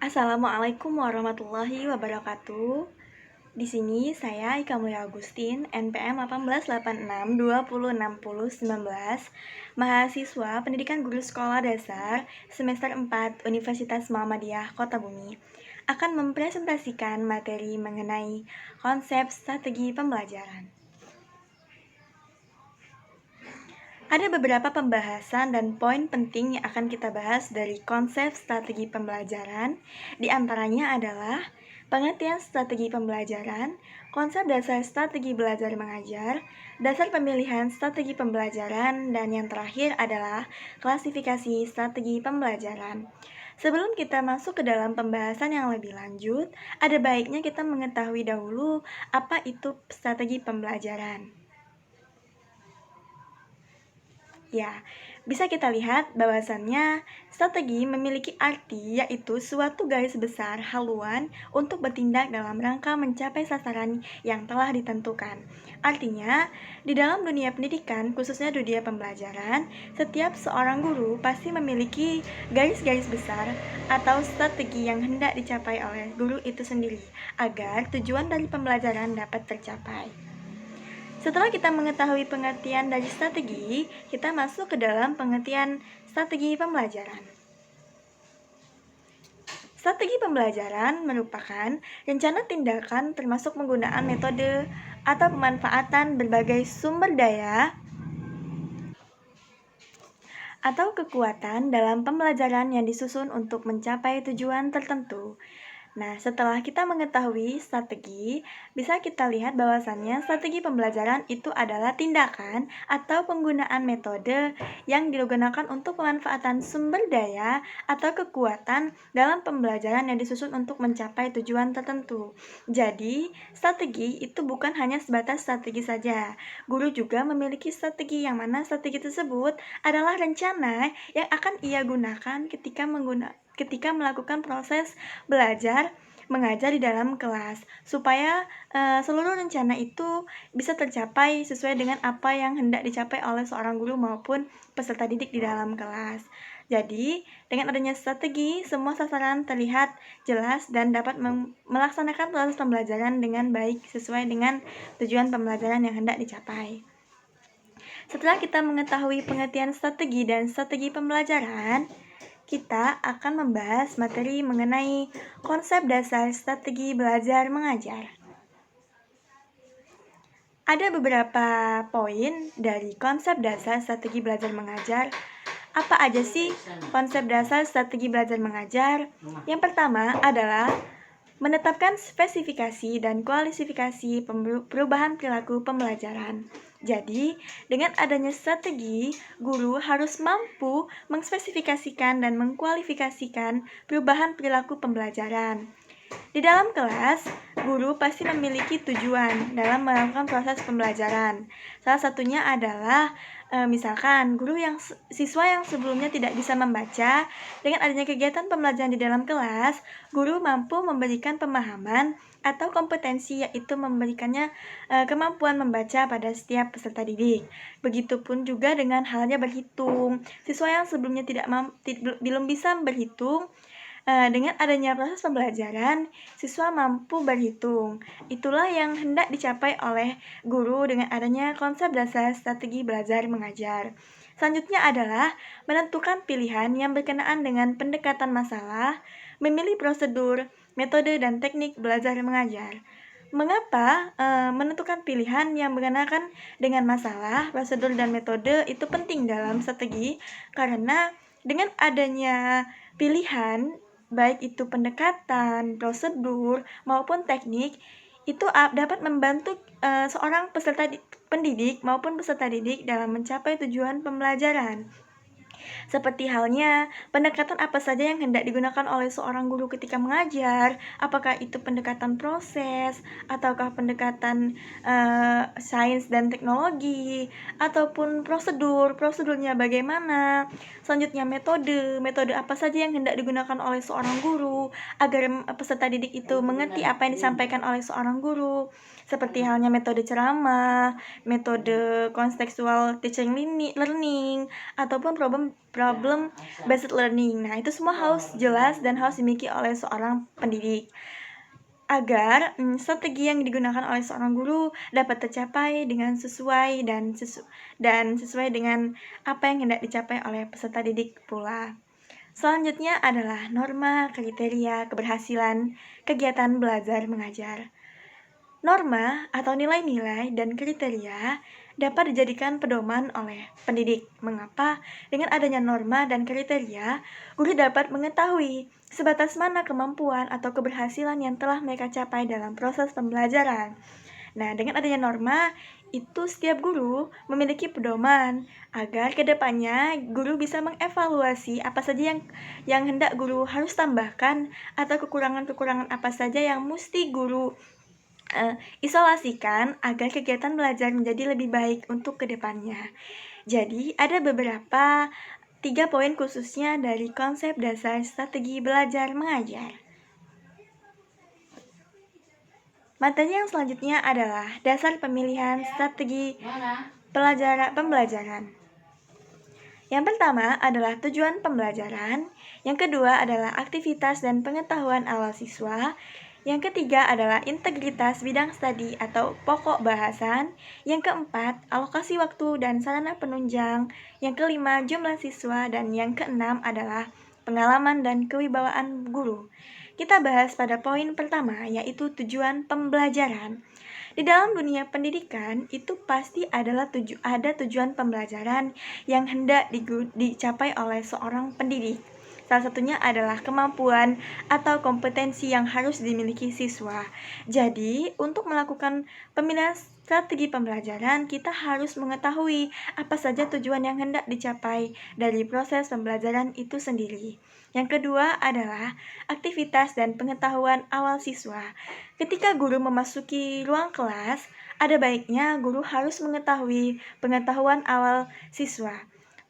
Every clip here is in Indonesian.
Assalamualaikum warahmatullahi wabarakatuh. Di sini saya Ika Mulia Agustin, NPM 1886206019, mahasiswa Pendidikan Guru Sekolah Dasar semester 4 Universitas Muhammadiyah Kota Bumi, akan mempresentasikan materi mengenai konsep strategi pembelajaran. Ada beberapa pembahasan dan poin penting yang akan kita bahas dari konsep strategi pembelajaran. Di antaranya adalah pengertian strategi pembelajaran, konsep dasar strategi belajar mengajar, dasar pemilihan strategi pembelajaran, dan yang terakhir adalah klasifikasi strategi pembelajaran. Sebelum kita masuk ke dalam pembahasan yang lebih lanjut, ada baiknya kita mengetahui dahulu apa itu strategi pembelajaran. Ya, bisa kita lihat bahwasannya strategi memiliki arti yaitu suatu garis besar haluan untuk bertindak dalam rangka mencapai sasaran yang telah ditentukan. Artinya, di dalam dunia pendidikan, khususnya dunia pembelajaran, setiap seorang guru pasti memiliki garis-garis besar atau strategi yang hendak dicapai oleh guru itu sendiri agar tujuan dari pembelajaran dapat tercapai. Setelah kita mengetahui pengertian dari strategi, kita masuk ke dalam pengertian strategi pembelajaran. Strategi pembelajaran merupakan rencana tindakan termasuk penggunaan metode atau pemanfaatan berbagai sumber daya atau kekuatan dalam pembelajaran yang disusun untuk mencapai tujuan tertentu. Nah, setelah kita mengetahui strategi, bisa kita lihat bahwasannya strategi pembelajaran itu adalah tindakan atau penggunaan metode yang digunakan untuk pemanfaatan sumber daya atau kekuatan dalam pembelajaran yang disusun untuk mencapai tujuan tertentu. Jadi, strategi itu bukan hanya sebatas strategi saja. Guru juga memiliki strategi yang mana strategi tersebut adalah rencana yang akan ia gunakan ketika melakukan proses belajar mengajar di dalam kelas supaya seluruh rencana itu bisa tercapai sesuai dengan apa yang hendak dicapai oleh seorang guru maupun peserta didik di dalam kelas. Jadi, dengan adanya strategi, semua sasaran terlihat jelas dan dapat melaksanakan proses pembelajaran dengan baik sesuai dengan tujuan pembelajaran yang hendak dicapai. Setelah kita mengetahui pengertian strategi dan strategi pembelajaran, kita akan membahas materi mengenai konsep dasar strategi belajar mengajar. Ada beberapa poin dari konsep dasar strategi belajar mengajar. Apa aja sih konsep dasar strategi belajar mengajar? Yang pertama adalah menetapkan spesifikasi dan kualifikasi perubahan perilaku pembelajaran. Jadi, dengan adanya strategi, guru harus mampu mengspesifikasikan dan mengkualifikasikan perubahan perilaku pembelajaran. Di dalam kelas, guru pasti memiliki tujuan dalam melakukan proses pembelajaran. Salah satunya adalah misalkan siswa yang sebelumnya tidak bisa membaca, dengan adanya kegiatan pembelajaran di dalam kelas, guru mampu memberikan pemahaman atau kompetensi, yaitu memberikannya kemampuan membaca pada setiap peserta didik. Begitupun juga dengan halnya berhitung. Siswa yang sebelumnya belum bisa berhitung, dengan adanya proses pembelajaran, siswa mampu berhitung. Itulah yang hendak dicapai oleh guru dengan adanya konsep dasar strategi belajar mengajar. Selanjutnya adalah menentukan pilihan yang berkenaan dengan pendekatan masalah, memilih prosedur, metode, dan teknik belajar mengajar. Mengapa menentukan pilihan yang berkenaan dengan masalah, prosedur, dan metode itu penting dalam strategi? Karena dengan adanya pilihan, baik itu pendekatan, prosedur, maupun teknik, itu dapat membantu seorang pendidik maupun peserta didik dalam mencapai tujuan pembelajaran. Seperti halnya pendekatan apa saja yang hendak digunakan oleh seorang guru ketika mengajar, apakah itu pendekatan proses, ataukah pendekatan sains dan teknologi, ataupun prosedurnya bagaimana. Selanjutnya metode apa saja yang hendak digunakan oleh seorang guru agar peserta didik itu mengerti apa yang disampaikan oleh seorang guru. Seperti halnya metode ceramah, metode contextual teaching learning, ataupun problem based learning. Nah, itu semua harus jelas dan harus dimiliki oleh seorang pendidik agar strategi yang digunakan oleh seorang guru dapat tercapai dengan sesuai dan sesuai dengan apa yang hendak dicapai oleh peserta didik pula. Selanjutnya adalah norma, kriteria, keberhasilan, kegiatan belajar mengajar. Norma atau nilai-nilai dan kriteria dapat dijadikan pedoman oleh pendidik. Mengapa? Dengan adanya norma dan kriteria, guru dapat mengetahui sebatas mana kemampuan atau keberhasilan yang telah mereka capai dalam proses pembelajaran. Nah, dengan adanya norma, itu setiap guru memiliki pedoman agar kedepannya guru bisa mengevaluasi apa saja yang hendak guru harus tambahkan atau kekurangan-kekurangan apa saja yang mesti guru isolasikan agar kegiatan belajar menjadi lebih baik untuk kedepannya. Jadi, ada beberapa 3 poin khususnya dari konsep dasar strategi belajar mengajar. Materi yang selanjutnya adalah dasar pemilihan strategi pembelajaran. Yang pertama adalah tujuan pembelajaran, yang kedua adalah aktivitas dan pengetahuan awal siswa, yang ketiga adalah integritas bidang studi atau pokok bahasan, yang keempat alokasi waktu dan sarana penunjang, yang kelima jumlah siswa, dan yang keenam adalah pengalaman dan kewibawaan guru. Kita bahas pada poin pertama, yaitu tujuan pembelajaran. Di dalam dunia pendidikan, itu pasti ada tujuan pembelajaran yang hendak dicapai oleh seorang pendidik. Salah satunya adalah kemampuan atau kompetensi yang harus dimiliki siswa. Jadi, untuk melakukan pemilihan strategi pembelajaran, kita harus mengetahui apa saja tujuan yang hendak dicapai dari proses pembelajaran itu sendiri. Yang kedua adalah aktivitas dan pengetahuan awal siswa. Ketika guru memasuki ruang kelas, ada baiknya guru harus mengetahui pengetahuan awal siswa.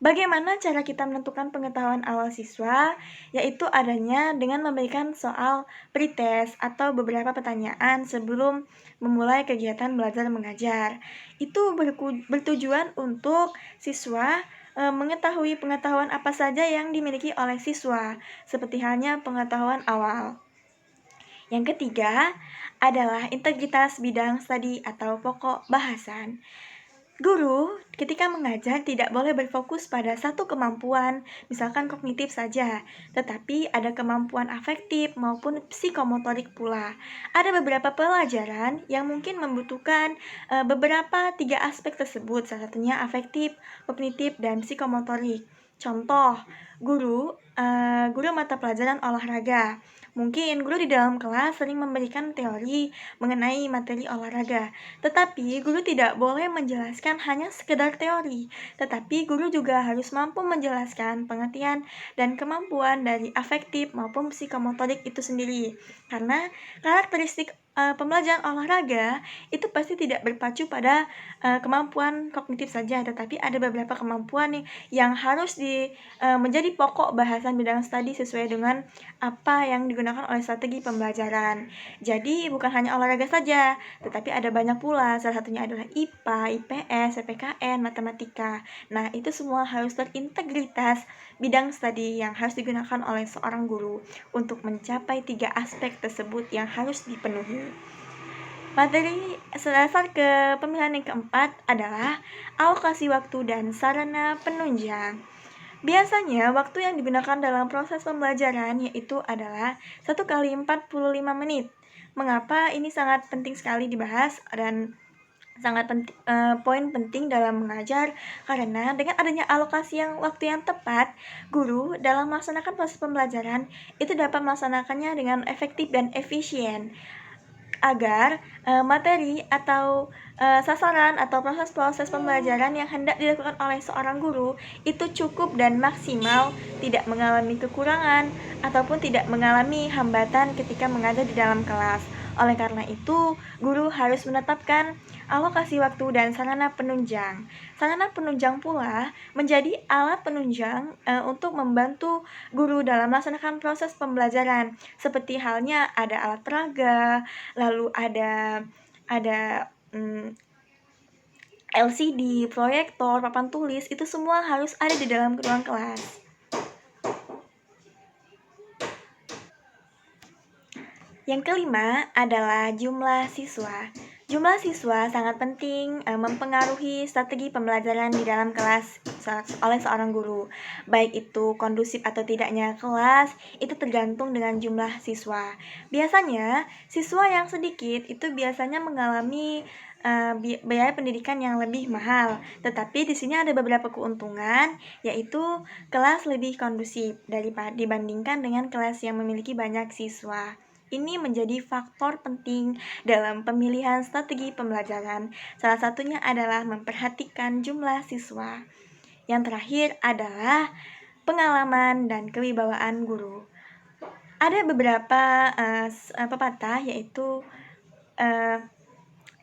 Bagaimana cara kita menentukan pengetahuan awal siswa? Yaitu adanya dengan memberikan soal pretest atau beberapa pertanyaan sebelum memulai kegiatan belajar mengajar. Itu bertujuan untuk siswa mengetahui pengetahuan apa saja yang dimiliki oleh siswa, seperti halnya pengetahuan awal. Yang ketiga adalah integritas bidang studi atau pokok bahasan. Guru ketika mengajar tidak boleh berfokus pada satu kemampuan, misalkan kognitif saja, tetapi ada kemampuan afektif maupun psikomotorik pula. Ada beberapa pelajaran yang mungkin membutuhkan beberapa 3 aspek tersebut, salah satunya afektif, kognitif, dan psikomotorik. Contoh, guru mata pelajaran olahraga. Mungkin guru di dalam kelas sering memberikan teori mengenai materi olahraga, tetapi guru tidak boleh menjelaskan hanya sekedar teori, tetapi guru juga harus mampu menjelaskan pengertian dan kemampuan dari afektif maupun psikomotorik itu sendiri. Karena karakteristik pembelajaran olahraga itu pasti tidak berpacu pada kemampuan kognitif saja, tetapi ada beberapa kemampuan yang harus menjadi pokok bahasan bidang studi sesuai dengan apa yang digunakan oleh strategi pembelajaran. Jadi bukan hanya olahraga saja, tetapi ada banyak pula, salah satunya adalah IPA, IPS, PPKN, matematika. Nah, itu semua harus terintegritas bidang studi yang harus digunakan oleh seorang guru untuk mencapai 3 aspek tersebut yang harus dipenuhi. Materi dasar pemilihan yang keempat adalah alokasi waktu dan sarana penunjang. Biasanya waktu yang digunakan dalam proses pembelajaran yaitu adalah 1 kali 45 menit. Mengapa ini sangat penting sekali dibahas dan sangat poin penting dalam mengajar, karena dengan adanya alokasi waktu yang tepat, guru dalam melaksanakan proses pembelajaran itu dapat melaksanakannya dengan efektif dan efisien agar materi atau sasaran atau proses-proses pembelajaran yang hendak dilakukan oleh seorang guru itu cukup dan maksimal, tidak mengalami kekurangan ataupun tidak mengalami hambatan ketika mengajar di dalam kelas. Oleh karena itu, guru harus menetapkan alokasi waktu dan sarana penunjang. Sarana penunjang pula menjadi alat penunjang untuk membantu guru dalam melaksanakan proses pembelajaran. Seperti halnya ada alat peraga, lalu ada LCD, proyektor, papan tulis, itu semua harus ada di dalam ruang kelas. Yang kelima adalah jumlah siswa. Jumlah siswa sangat penting mempengaruhi strategi pembelajaran di dalam kelas oleh seorang guru. Baik itu kondusif atau tidaknya kelas, itu tergantung dengan jumlah siswa. Biasanya, siswa yang sedikit itu biasanya mengalami biaya pendidikan yang lebih mahal. Tetapi di sini ada beberapa keuntungan, yaitu kelas lebih kondusif dibandingkan dengan kelas yang memiliki banyak siswa. Ini menjadi faktor penting dalam pemilihan strategi pembelajaran. Salah satunya adalah memperhatikan jumlah siswa. Yang terakhir adalah pengalaman dan kewibawaan guru. Ada beberapa pepatah, yaitu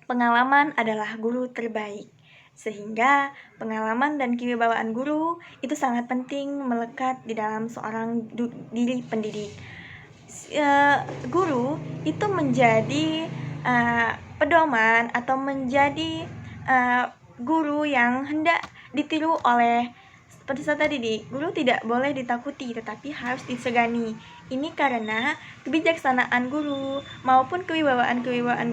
pengalaman adalah guru terbaik. Sehingga pengalaman dan kewibawaan guru itu sangat penting melekat di dalam seorang diri pendidik. Guru itu menjadi pedoman atau menjadi guru yang hendak ditiru oleh peserta didik. Guru tidak boleh ditakuti, tetapi harus disegani. Ini karena kebijaksanaan guru maupun kewibawaan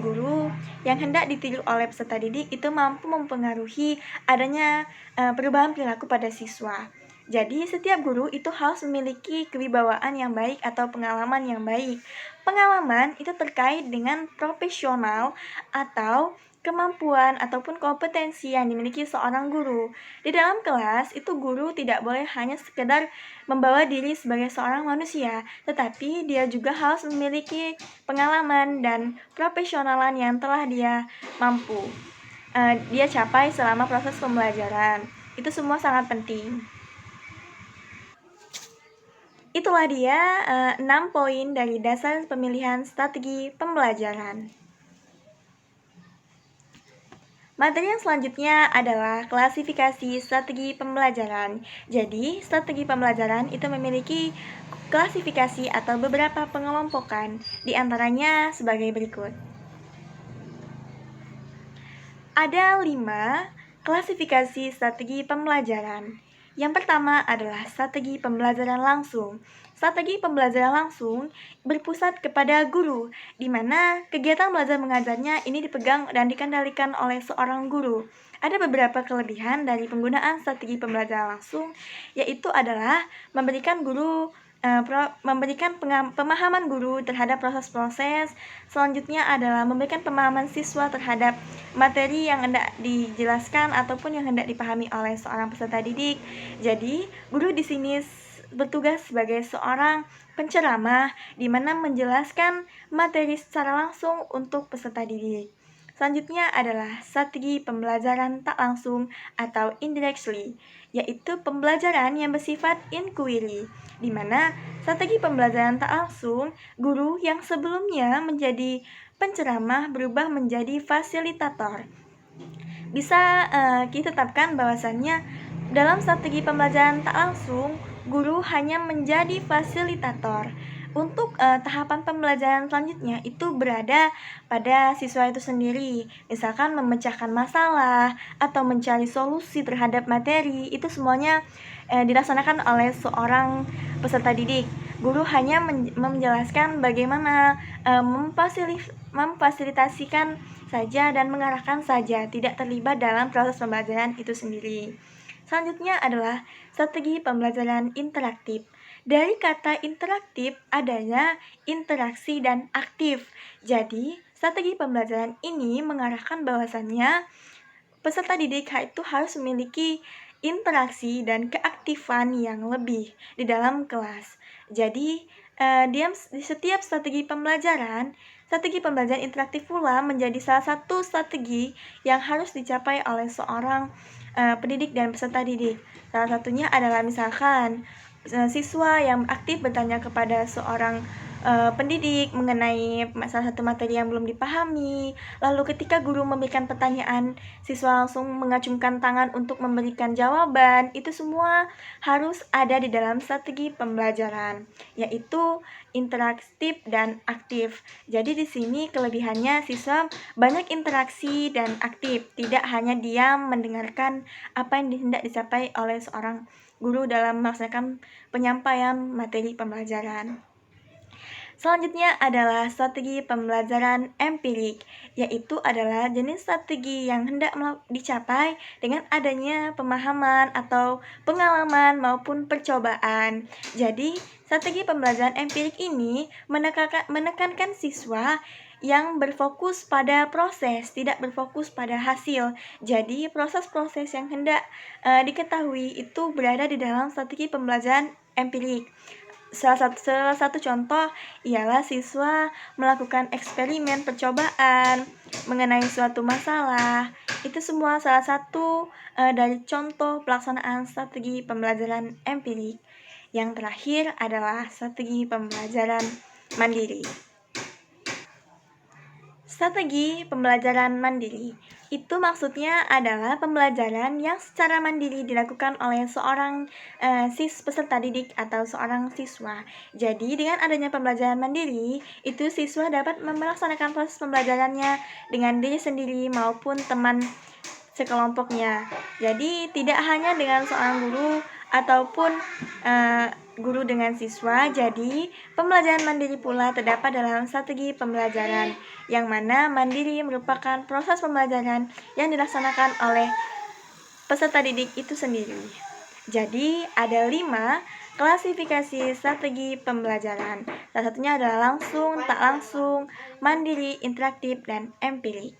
guru yang hendak ditiru oleh peserta didik itu mampu mempengaruhi adanya perubahan perilaku pada siswa. Jadi, setiap guru itu harus memiliki kewibawaan yang baik atau pengalaman yang baik. Pengalaman itu terkait dengan profesional atau kemampuan ataupun kompetensi yang dimiliki seorang guru. Di dalam kelas, itu guru tidak boleh hanya sekedar membawa diri sebagai seorang manusia, tetapi dia juga harus memiliki pengalaman dan profesionalan yang telah dia mampu dia capai selama proses pembelajaran. Itu semua sangat penting. Itulah dia 6 poin dari dasar pemilihan strategi pembelajaran. Materi yang selanjutnya adalah klasifikasi strategi pembelajaran. Jadi, strategi pembelajaran itu memiliki klasifikasi atau beberapa pengelompokan, di antaranya sebagai berikut. Ada 5 klasifikasi strategi pembelajaran. Yang pertama adalah strategi pembelajaran langsung. Strategi pembelajaran langsung berpusat kepada guru, di mana kegiatan belajar mengajarnya ini dipegang dan dikendalikan oleh seorang guru. Ada beberapa kelebihan dari penggunaan strategi pembelajaran langsung, yaitu adalah memberikan pemahaman guru terhadap proses-proses. Selanjutnya adalah memberikan pemahaman siswa terhadap materi yang hendak dijelaskan ataupun yang hendak dipahami oleh seorang peserta didik. Jadi, guru di sini bertugas sebagai seorang penceramah di mana menjelaskan materi secara langsung untuk peserta didik. Selanjutnya adalah strategi pembelajaran tak langsung atau indirectly, yaitu pembelajaran yang bersifat inquiry, di mana strategi pembelajaran tak langsung, guru yang sebelumnya menjadi penceramah berubah menjadi fasilitator. Bisa kita tetapkan bahwasannya dalam strategi pembelajaran tak langsung, guru hanya menjadi fasilitator. Untuk tahapan pembelajaran selanjutnya itu berada pada siswa itu sendiri. Misalkan memecahkan masalah atau mencari solusi terhadap materi, itu semuanya dilaksanakan oleh seorang peserta didik. Guru hanya menjelaskan bagaimana memfasilitasikan saja dan mengarahkan saja, tidak terlibat dalam proses pembelajaran itu sendiri. Selanjutnya adalah strategi pembelajaran interaktif. Dari kata interaktif adanya interaksi dan aktif. Jadi, strategi pembelajaran ini mengarahkan bahwasannya peserta didik itu harus memiliki interaksi dan keaktifan yang lebih di dalam kelas. Jadi, di setiap strategi pembelajaran interaktif pula menjadi salah satu strategi yang harus dicapai oleh seorang pendidik dan peserta didik. Salah satunya adalah misalkan siswa yang aktif bertanya kepada seorang pendidik mengenai salah satu materi yang belum dipahami. Lalu ketika guru memberikan pertanyaan, siswa langsung mengacungkan tangan untuk memberikan jawaban. Itu semua harus ada di dalam strategi pembelajaran, yaitu interaktif dan aktif. Jadi di sini kelebihannya siswa banyak interaksi dan aktif, tidak hanya diam mendengarkan apa yang hendak dicapai oleh seorang guru dalam melaksanakan penyampaian materi pembelajaran. Selanjutnya adalah strategi pembelajaran empirik, yaitu adalah jenis strategi yang hendak dicapai dengan adanya pemahaman atau pengalaman maupun percobaan. Jadi, strategi pembelajaran empirik ini menekankan siswa yang berfokus pada proses, tidak berfokus pada hasil. Jadi, proses-proses yang hendak diketahui itu berada di dalam strategi pembelajaran empirik. Salah satu contoh ialah siswa melakukan eksperimen percobaan mengenai suatu masalah. Itu semua salah satu dari contoh pelaksanaan strategi pembelajaran empirik. Yang terakhir adalah strategi pembelajaran mandiri. Strategi pembelajaran mandiri itu maksudnya adalah pembelajaran yang secara mandiri dilakukan oleh seorang peserta didik atau seorang siswa. Jadi dengan adanya pembelajaran mandiri, itu siswa dapat melaksanakan proses pembelajarannya dengan diri sendiri maupun teman sekelompoknya. Jadi tidak hanya dengan seorang guru ataupun guru dengan siswa. Jadi pembelajaran mandiri pula terdapat dalam strategi pembelajaran, yang mana mandiri merupakan proses pembelajaran yang dilaksanakan oleh peserta didik itu sendiri. Jadi ada 5 klasifikasi strategi pembelajaran. Salah satunya adalah langsung, tak langsung, mandiri, interaktif, dan empirik.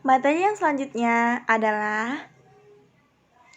Materi yang selanjutnya adalah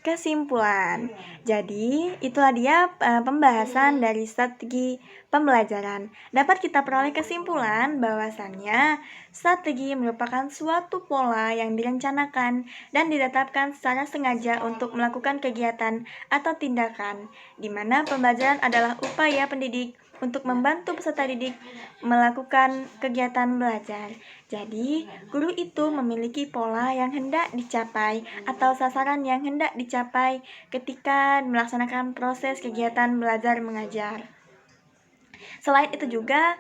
kesimpulan. Jadi, itulah dia pembahasan dari strategi pembelajaran. Dapat kita peroleh kesimpulan bahwasannya strategi merupakan suatu pola yang direncanakan dan ditetapkan secara sengaja untuk melakukan kegiatan atau tindakan, di mana pembelajaran adalah upaya pendidik untuk membantu peserta didik melakukan kegiatan belajar. Jadi, guru itu memiliki pola yang hendak dicapai atau sasaran yang hendak dicapai ketika melaksanakan proses kegiatan belajar mengajar. Selain itu juga,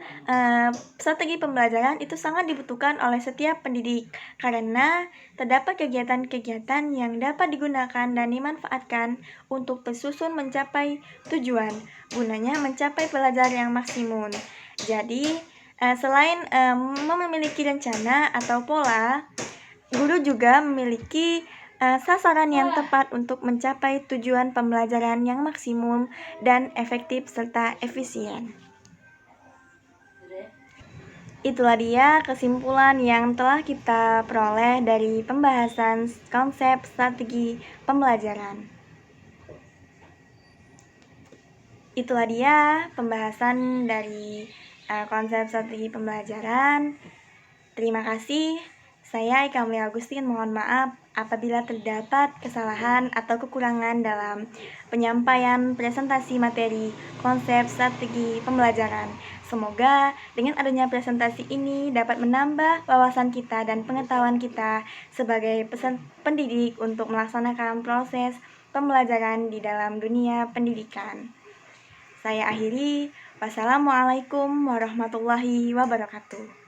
strategi pembelajaran itu sangat dibutuhkan oleh setiap pendidik karena terdapat kegiatan-kegiatan yang dapat digunakan dan dimanfaatkan untuk tersusun mencapai tujuan, gunanya mencapai belajar yang maksimum. Jadi, selain memiliki rencana atau pola, guru juga memiliki sasaran yang tepat untuk mencapai tujuan pembelajaran yang maksimum dan efektif serta efisien. Itulah dia kesimpulan yang telah kita peroleh dari pembahasan konsep strategi pembelajaran. Itulah dia pembahasan dari konsep strategi pembelajaran. Terima kasih. Saya Eka Mulia Agustin, mohon maaf apabila terdapat kesalahan atau kekurangan dalam penyampaian presentasi materi konsep strategi pembelajaran. Semoga dengan adanya presentasi ini dapat menambah wawasan kita dan pengetahuan kita sebagai pendidik untuk melaksanakan proses pembelajaran di dalam dunia pendidikan. Saya akhiri. Wassalamualaikum warahmatullahi wabarakatuh.